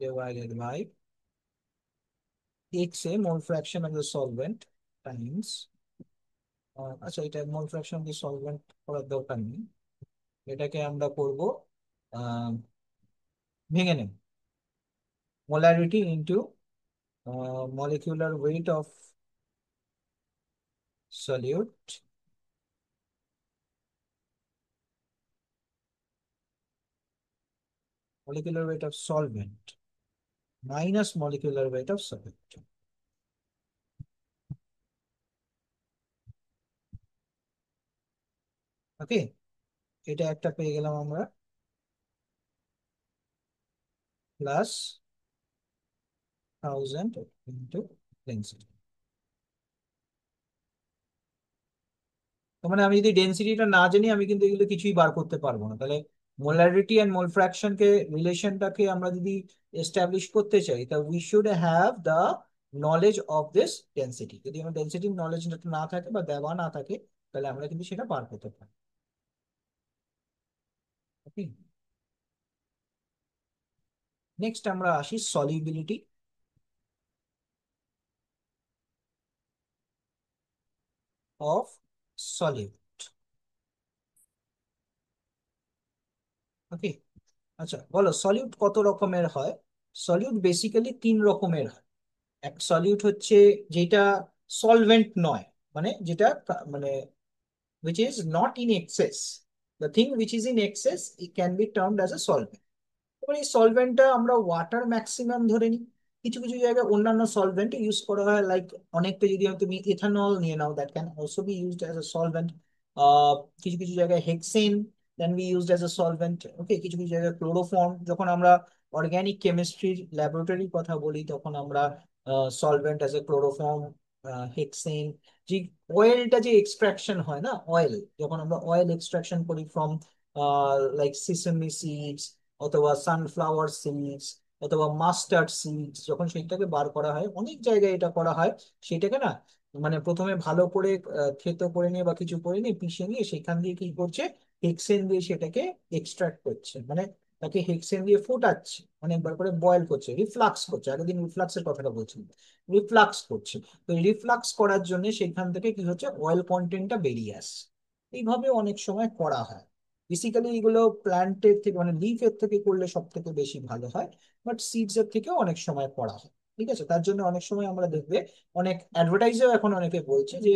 divided by x a mole fraction of the solvent times, আচ্ছা এটা মোল ফ্র্যাকশন অফ দ্য সলভেন্ট করার দরকার নেই, এটাকে আমরা করব ভেঙে নেব, molarity into molecular weight of solute molecular weight of solvent minus molecular weight of solvent. ওকে, এটা একটা পেয়ে গেলাম আমরা, প্লাস 1000 ইন্টু ডেন্সিটি। তার মানে আমি যদি ডেন্সিটিটা না জানি আমি কিন্তু এগুলো কিছুই বার করতে পারবো না। তাহলে মোলারিটি অ্যান্ড মোল ফ্র্যাকশনকে রিলেশনটাকে আমরা যদি এস্টাবলিশ করতে চাই, তা we should have the knowledge of this density. যদি আমার ডেন্সিটির নলেজটা না থাকে বা দেওয়া না থাকে, তাহলে আমরা কিন্তু সেটা বার করতে পারি। ওকে, নেক্সট আমরা আসি সলিবিলিটি অফ সলিড। ওকে, আচ্ছা বলো সলিউট কত রকমের হয়? সলিউট বেসিক্যালি তিন রকমের হয়। এক সলিউট হচ্ছে যেটা সলভেন্ট নয়, মানে যেটা মানে which is not in excess. The thing which is in excess, it can be termed as a solvent. এবার এই সলভেন্টটা আমরা ওয়াটার ম্যাক্সিমাম ধরে নিই। কিছু কিছু জায়গায় অন্যান্য সলভেন্ট ইউজ করা হয়, লাইক অনেকটা যদি তুমি ইথানল নিয়ে নাও, that can also be used as a solvent. কিছু কিছু জায়গায় hexane can be used as a solvent. Okay, কিছু কিছু জায়গায় ক্লোরোফর্ম। যখন আমরা অর্গানিক কেমিস্ট্রির ল্যাবরেটরির কথা বলি, তখন আমরা solvent as a chloroform, hexane. যে অয়েলটা যে এক্সট্রাকশন হয় না, অয়েল, যখন আমরা অয়েল এক্সট্রাকশন করি ফ্রম লাইক সিসেমি সিডস অথবা সানফ্লাওয়ার সিডস অথবা মাস্টার্ড সিডস, যখন সেটাকে বার করা হয়, অনেক জায়গায় এটা করা হয়। সেটাকে না মানে প্রথমে ভালো করে থেতো করে নিয়ে বা কিছু করে নিয়ে পিষে নিয়ে সেখান দিয়ে কি করছে, হেক্সেন দিয়ে সেটাকে এক্সট্রাক্ট করছে, মানে তাকে হেক্সেন দিয়ে ফোটাচ্ছে, অনেকবার করে বয়েল করছে, রিফ্লাক্স করছে। আগের দিন রিফ্লাক্সের কথাটা বলছিলাম, রিফ্লাক্স করছে। তো রিফ্লাক্স করার জন্য সেখান থেকে কি হচ্ছে, অয়েল কন্টেন্টটা বেরিয়ে আসছে। এইভাবে অনেক সময় করা হয়। বেসিক্যালি এগুলো প্ল্যান্টের থেকে মানে লিফের থেকে করলে সব থেকে বেশি ভালো হয়, বাট সিডস এর থেকেও অনেক সময় করা হয়। ঠিক আছে, তার জন্য অনেক সময় আমরা দেখবে অনেক অ্যাডভার্টাইজেও এখন অনেকে বলছে যে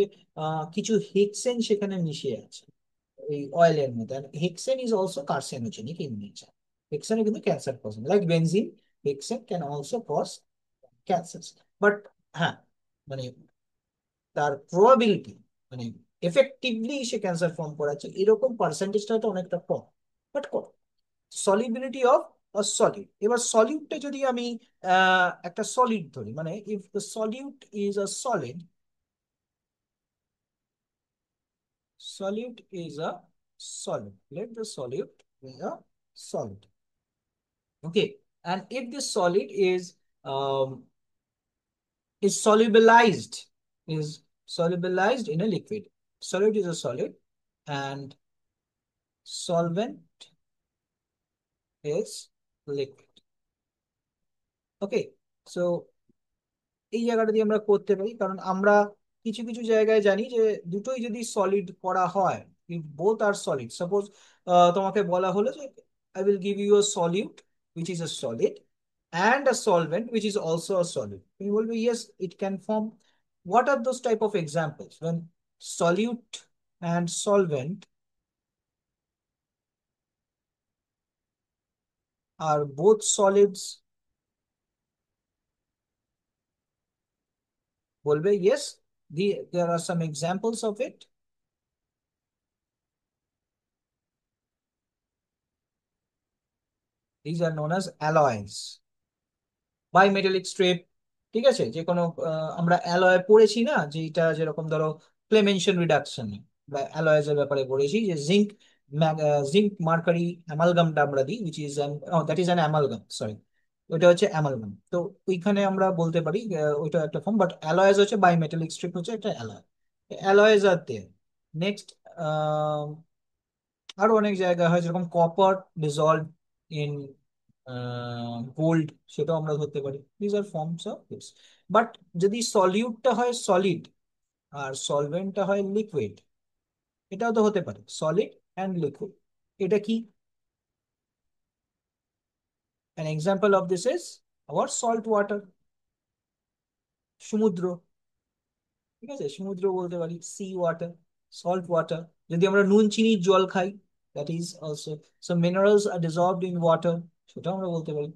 কিছু হেক্সেন সেখানে মিশিয়ে আছে এই অয়েলের মধ্যে। Hexane is also carcinogenic in nature. Hexane কিন্তু cancer cause, like benzene, hexane can also cause cancer. But হ্যাঁ, মানে তার প্রবাবিলিটি মানে এফেক্টিভলি সে ক্যান্সার ফর্ম করাচ্ছে এরকম পার্সেন্টেজটা হয়তো অনেকটা কম, বাট কম। Solubility of solid. এবার সলিউটটা যদি আমি একটা সলিড ধরি, মানে if the solute is a solid, solute is a solid. Let the solute be a solid. Okay, and if this solid um, is solubilized, is solubilized in a liquid. Solid is a solid, and solvent is liquid. Okay, so এই জায়গাটা দিয়ে আমরা করতে পারি, কারণ আমরা কিছু কিছু জায়গায় জানি যে দুটোই যদি সলিড করা হয়, if both are solid, suppose তোমাকে বলা হলো যে I will give you a solute which is a solid and a solvent which is also a solid, তুমি বলবে yes it can form. What are those type of examples when solute and solvent are both solids? বলবে yes, there are some examples of it. These are known as alloys. Bimetallic strip, ঠিক আছে, যে কোনো আমরা alloy পড়েছি না, যে এটা যেরকম ধরো ক্লেমেনশন রিডাকশন বা অ্যালয়েজ এর ব্যাপারে পড়েছি, যে জিঙ্ক জিঙ্ক মার্কারি অ্যামালগামটা আমরা দিই, which is that is an amalgam, sorry, ওইটা হচ্ছে অ্যামালগাম। তো ওইখানে আমরা বলতে পারি ওইটা একটা ফর্ম, বাট অ্যালয়েজ হচ্ছে বাইমেটালিক স্ট্রিপ হচ্ছে একটা অ্যালয়। অ্যালয়েজ আর দেয়ার। নেক্সট আরো অনেক জায়গা হয়, যেরকম কপার ডিজলভ ইন গোল্ড, সেটাও আমরা ধরতে পারি। This are forms of this. But যদি সলিউটটা হয় সলিড আর সলভেন্টটা হয় লিকুইড, এটাও তো হতে পারে সলিড অ্যান্ড লিকুইড। এটা কি? an example of this is our salt water, সমুদ্র। ঠিক আছে, সমুদ্র বলতে পারি, সি ওয়াটার, সল্ট ওয়াটার। যদি আমরা নুন চিনির জল খাই, that is also, so minerals are dissolved in water, সেটাও আমরা বলতে পারি।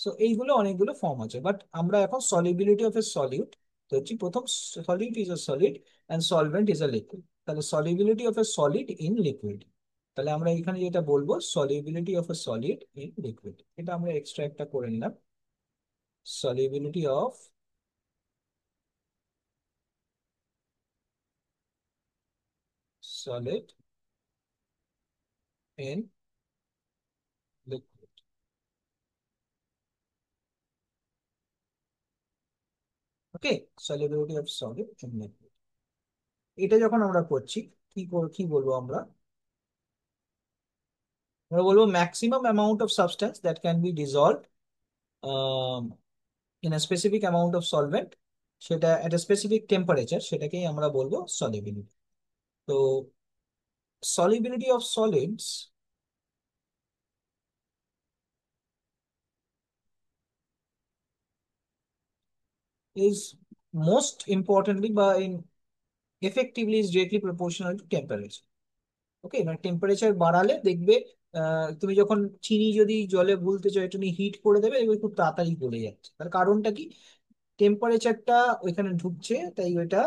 সো এইগুলো অনেকগুলো ফর্ম আছে, বাট আমরা এখন সলিবিলিটি অফ এ সলিড ধরছি। প্রথম, solid is a solid and solvent is a liquid. তাহলে solubility of a solid in liquid, তাহলে আমরা এখানে যেটা বলবো solubility of a solid in liquid, এটা আমরা এক্সট্রা একটা করে নিলাম। Solubility of solid in liquid. Okay, solubility of solid in liquid, এটা যখন আমরা করছি কি বলবো আমরা? আমরা বলবো maximum amount of substance that can be dissolve in a specific amount of solvent, সেটা এট a স্পেসিফিক টেম্পারেচার, সেটাকেই আমরা বলবো সলিবিলিটি। তো solubility of solids is most importantly বা in effectively is directly proportional to temperature. ওকে, মানে temperature বাড়ালে দেখবে তুমি যখন চিনি যদি জলে গুলতে চাও একটু হিট করে দেবে, এবার খুব তাড়াতাড়ি গলে যাচ্ছে। তার কারণটা কি? টেম্পারেচারটা ওইখানে ঢুকছে, তাই ওইটা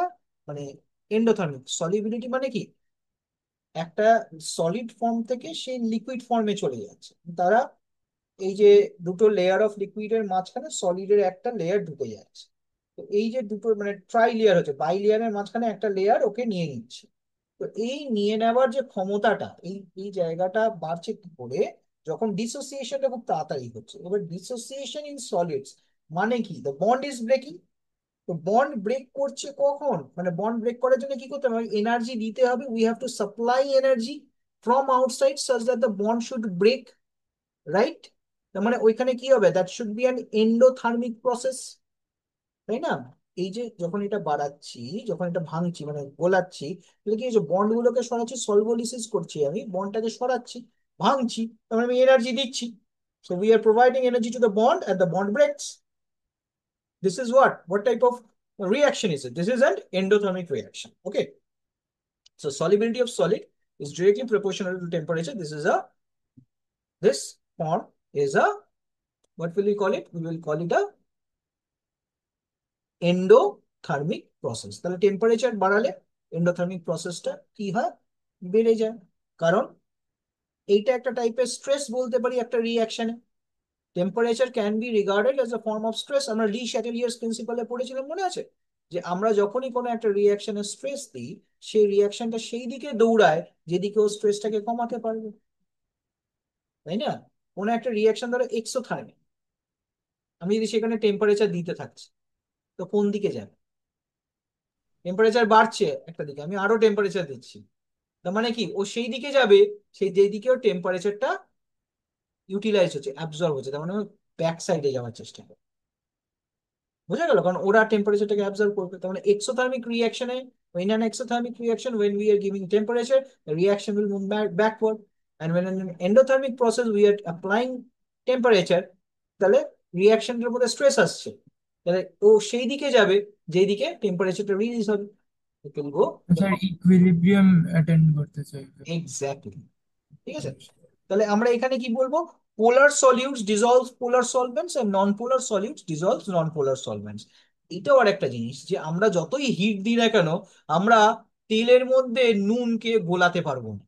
মানে এন্ডোথার্মিক সলিবিলিটি মানে কি, একটা সলিড ফর্ম থেকে সেই লিকুইড ফর্মে চলে যাচ্ছে। তারা এই যে দুটো লেয়ার অফ লিকুইডের মাঝখানে সলিডের একটা লেয়ার ঢুকে যাচ্ছে, তো এই যে দুটো মানে ট্রাই লেয়ার হচ্ছে, বাই লেয়ারের মাঝখানে একটা লেয়ার ওকে নিয়ে নিচ্ছে। তো এই নিয়ে নেওয়ার যে ক্ষমতাটা, এই এই জায়গাটা বাড়ছে কি করে? যখন ডিসোসিয়েশনটা খুব তাড়াতাড়ি হচ্ছে। এবার ডিসোসিয়েশন ইন সলিডস মানে কি, দ্য বন্ড ইজ ব্রেকিং। তো বন্ড ব্রেক করছে কখন, মানে বন্ড ব্রেক করার জন্য কি করতে হবে? এনার্জি দিতে হবে, we have to supply energy from outside such that the bond should break, right? তার মানে ওইখানে কি হবে, that should be an endothermic process, তাই না? এই যে যখন এটা বাড়াচ্ছি, যখন এটা ভাঙছি মানে গোলাচ্ছি, তাহলে কি, এই যে বন্ড গুলোকে সরাচ্ছি, সলভোলিসিস করছি, আমি বন্ডটাকে সরাচ্ছি, ভাঙছি, তার মানে আমি এনার্জি দিচ্ছি। So we are providing energy to the bond and the bond breaks. This is what type of reaction is it? This is an endothermic reaction. Okay, so solubility of solid is directly proportional to temperature. This form is a, what will we call it? We will call it a endothermic process. তাহলে temperature বাড়ালে endothermic প্রসেসটা কি হয়, বেড়ে যায়। কারণ এইটা একটা টাইপের স্ট্রেস বলতে পারি একটা রিয়াকশনে। Temperature can be regarded as a form of stress. আমরা লি শ্যাটেলিয়ার্স প্রিন্সিপালে পড়েছিলাম, মনে আছে? যে আমরা যখনই কোনো একটা রিয়াকশনে স্ট্রেস দিই, সেই রিয়াকশনটা সেই দিকে দৌড়ায় যেদিকে ও স্ট্রেসটাকে কমাতে পারবে, তাই না? কোনো একটা রিয়াকশন ধরো এক্সোথার্মিক, আমি যদি সেখানে টেম্পারেচার দিতে থাকছি, তো কোন দিকে যাবে? টেম্পারেচার বাড়ছে একটা দিকে, আমি আরো টেম্পারেচার দিচ্ছি, তার মানে কি, ও সেই দিকে যাবে সেই যেই দিকে ওর টেম্পারেচারটা ইউটিলাইজ হচ্ছে, অ্যাবজর্ব হচ্ছে, তার মানে ব্যাক সাইডে যাওয়ার চেষ্টা করে। বোঝা গেল? কারণ ওরা টেম্পারেচারটাকে অ্যাবজর্ব করবে। তার মানে exothermic রিয়াকশনে, in an exothermic reaction when we are giving temperature, the reaction will move backward, and when in an endothermic process we are applying temperature, তাহলে রিয়াকশনের উপরে স্ট্রেস আসছে, তাহলে ও সেই দিকে যাবে যেই দিকে টেম্পারেচারটা রিলিজ হবে। It will go the sir equilibrium attend করতে চাইবে। exactly, ঠিক আছে? তাহলে আমরা এখানে কি বলবো? Polar solutes dissolve polar solvents and non polar solutes dissolve non polar solvents. এটাও আর একটা জিনিস, যে আমরা যতই হিট দিই না কেন, আমরা তেলের মধ্যে নুনকে গোলাতে পারবো না।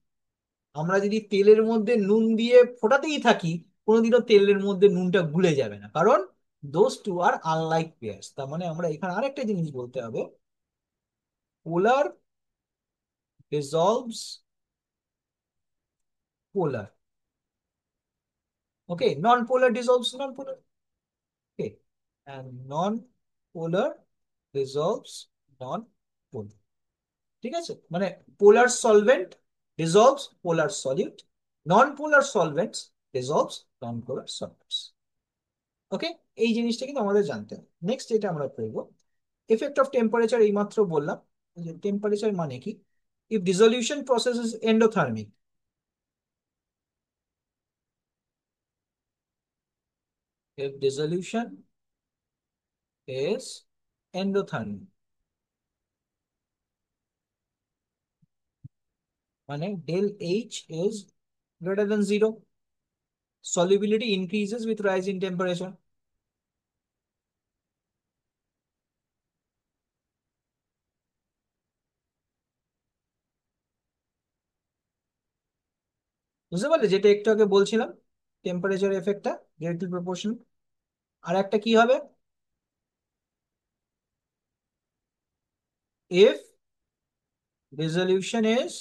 আমরা যদি তেলের মধ্যে নুন দিয়ে ফোটাতেই থাকি, কোনোদিনও তেলের মধ্যে নুনটা গুলে যাবে না, কারণ those two are unlike pairs. তার মানে আমরা এখানে আরেকটা জিনিস বলতে হবে, polar dissolves polar, okay, non polar dissolves non polar. Okay, and non-polar dissolves non-polar. ঠিক আছে, মানে polar solvent dissolves polar solute, non-polar solvents dissolves non-polar solvents. Okay, এই জিনিসটা কিন্তু আমাদের জানতে হবে। নেক্সট যেটা আমরা করবো, এফেক্ট অফ টেম্পারেচার, এইমাত্র বললাম যে টেম্পারেচার মানে কি, if dissolution process is endothermic, if dissolution is endothermic, মানে del H is greater than 0, solubility increases with rise in temperature. বুঝতে পারলে যেটা একটু আগে বলছিলাম, টেম্পারেচার এফেক্টটা ডিরেক্টলি প্রপোর্শনাল। আর একটা কি হবে, if resolution is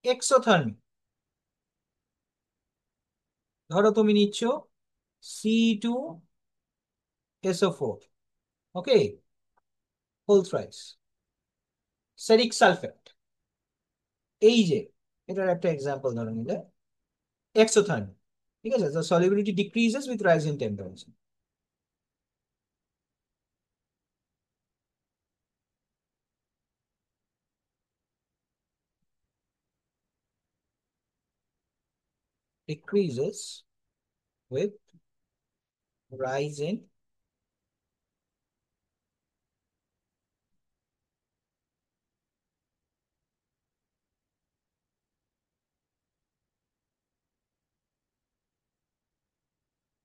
exothermic, ধরো তুমি নিচ্ছ C2SO4, ওকে, হোল থ্রাইস সেরিক সালফেট, এই যে এটার একটা এক্সাম্পল ধরে নিলে এক্সোথার্মিক, ঠিক আছে, the solubility decreases with rise in temperature. Decreases with rise in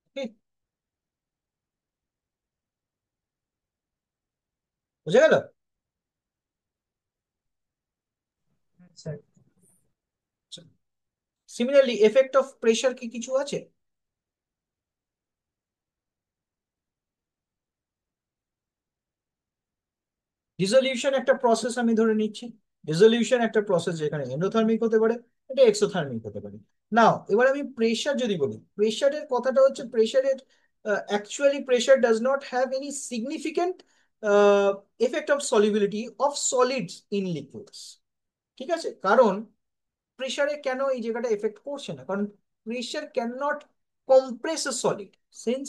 okay, বুঝে গেল? Sir. Similarly effect of pressure কি কিছু আছে? ডিসলিউশন একটা প্রসেস আমি ধরে নিচ্ছি, ডিসলিউশন একটা প্রসেস যেখানে এন্ডোথার্মিক হতে পারে, এটা এক্সোথার্মিক হতে পারে। নাও এবার আমি প্রেশার যদি বলি, প্রেশারের কথাটা হচ্ছে প্রেশারের actually pressure does not have any significant effect of solubility of solids in liquids. ঠিক আছে, কারণ প্রেশারে কেন এই জায়গাটা এফেক্ট করছে না, কারণ pressure can not compress a solid, since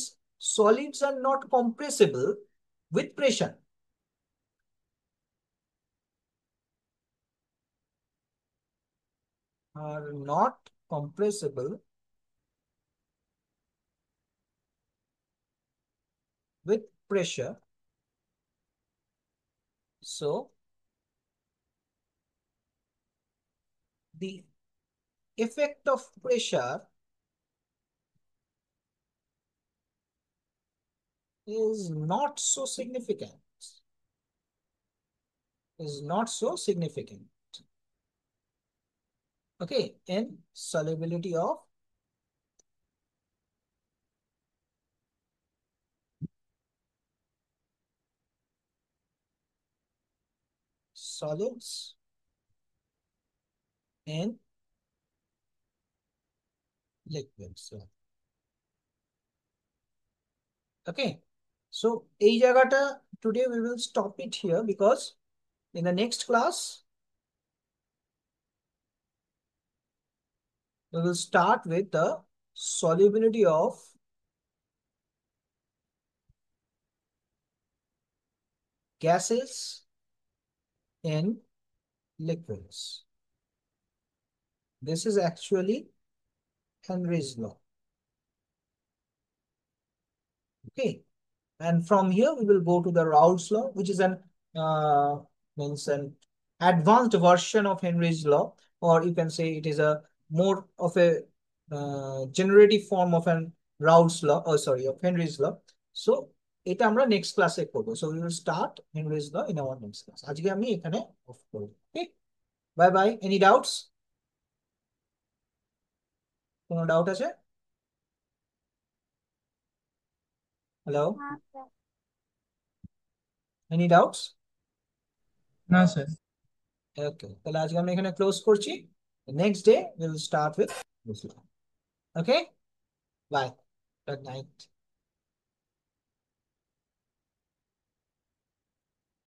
solids are not compressible with pressure, are not compressible with pressure. So the effect of pressure is not so significant, is not so significant. Okay, in solubility of solids and liquids. Okay, so এই জায়গাটা today we will stop it here, because in the next class we will start with the solubility of gases in liquids. This is actually Henry's law. Okay, and from here we will go to the Raoult's law, which is means an advanced version of Henry's law, or you can say it is a more of a generative form of an Raoult's law, or sorry, of Henry's law. So এটা আমরা next ক্লাসে করবো, so we will start Henry's law in our next class. আজকে আমি এখানে off করবো। Okay, bye bye. Any doubts? কোনো doubt আছে? Hello, any doubts? না স্যার। ওকে, তাহলে আজকে আমরা এখানে ক্লোজ করছি। Next day will start with this. Okay, bye, good night.